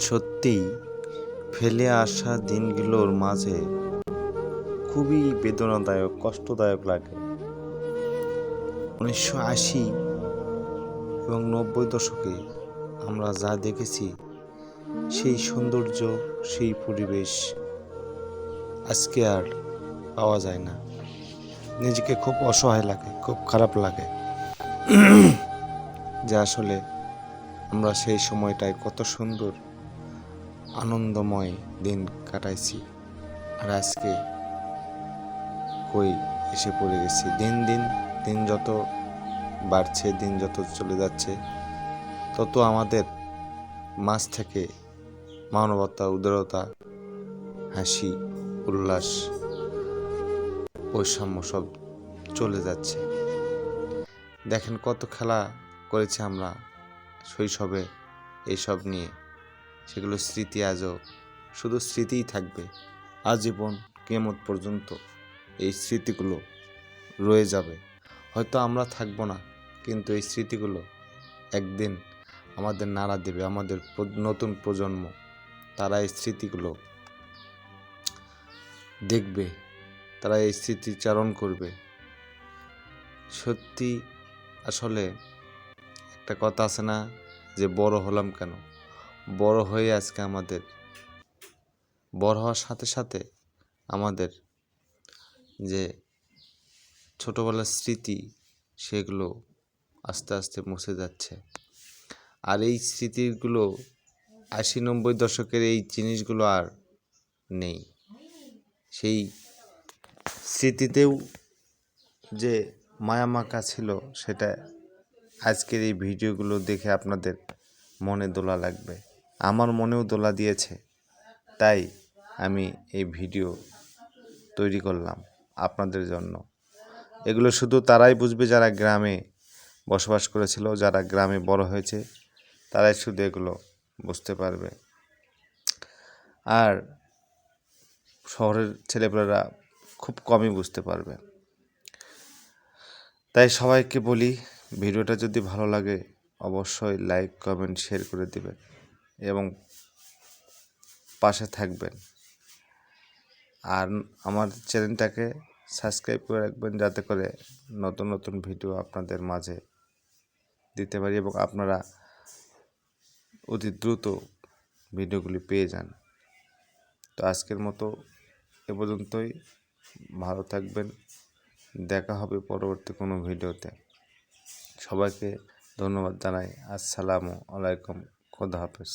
সত্যিই ফেলে আসা দিনগুলোর মাঝে খুবই বেদনাদায়ক, কষ্টদায়ক লাগে। 1980 এবং 90 দশকে আমরা যা দেখেছি, সেই সৌন্দর্য, সেই পরিবেশ আজকে আর পাওয়া যায় না। নিজেকে খুব অসহায় লাগে, খুব খারাপ লাগে যে আসলে আমরা সেই সময়টায় কত সুন্দর আনন্দময় দিন কাটাইছি, আর আজকে কই এসে পড়ে গেছি। দিন যত বাড়ছে, দিন যত চলে যাচ্ছে, তত আমাদের মাঝ থেকে মানবতা, উদারতা, হাসি, উল্লাস, বৈষম্য সব চলে যাচ্ছে। দেখেন কত খেলা করেছি আমরা শৈশবে এইসব নিয়ে, সেগুলো স্মৃতি আজও শুধু স্মৃতিই থাকবে আজীবন, কিয়ামত পর্যন্ত এই স্মৃতিগুলো রয়ে যাবে। হয়তো আমরা থাকবো না, কিন্তু এই স্মৃতিগুলো একদিন আমাদের নাড়া দেবে। আমাদের নতুন প্রজন্ম, তারা এই স্মৃতিগুলো দেখবে, তারা এই স্মৃতিচারণ করবে। সত্যি আসলে একটা কথা আছে না, যে বড় হলাম কেন? বড় হয়ে আজকে আমাদের বড় হওয়ার সাথে সাথে আমাদের যে ছোটবেলার স্মৃতি, সেগুলো আস্তে আস্তে মুছে যাচ্ছে। আর এই স্মৃতিগুলো 80-90 দশকের এই জিনিসগুলো আর নেই। সেই স্মৃতিতেও যে মায়ামাখা ছিল, সেটা আজকের এই ভিডিওগুলো দেখে আপনাদের মনে দোলা লাগবে। আমার মনেও দোলা দিয়েছে, তাই আমি এই ভিডিও তৈরি করলাম আপনাদের জন্য। এগুলো শুধু তারাই বুঝবে যারা গ্রামে বসবাস করেছিল, যারা গ্রামে বড় হয়েছে, তারাই শুধু এগুলো বুঝতে পারবে। আর শহরের ছেলেপেলেরা খুব কমই বুঝতে পারবে। তাই সবাইকে বলি, ভিডিওটা যদি ভালো লাগে অবশ্যই লাইক, কমেন্ট, শেয়ার করে দিবেন এবং পাশে থাকবেন। আর আমার চ্যানেলটাকে সাবস্ক্রাইব করে রাখবেন, যাতে করে নতুন নতুন ভিডিও আপনাদের মাঝে দিতে পারি এবং আপনারা অতি দ্রুত ভিডিওগুলি পেয়ে যান। তো আজকের মতো এ পর্যন্তই। ভালো থাকবেন, দেখা হবে পরবর্তী কোনো ভিডিওতে। সবাইকে ধন্যবাদ জানাই। আসসালামু আলাইকুম, খোদা হাফেজ।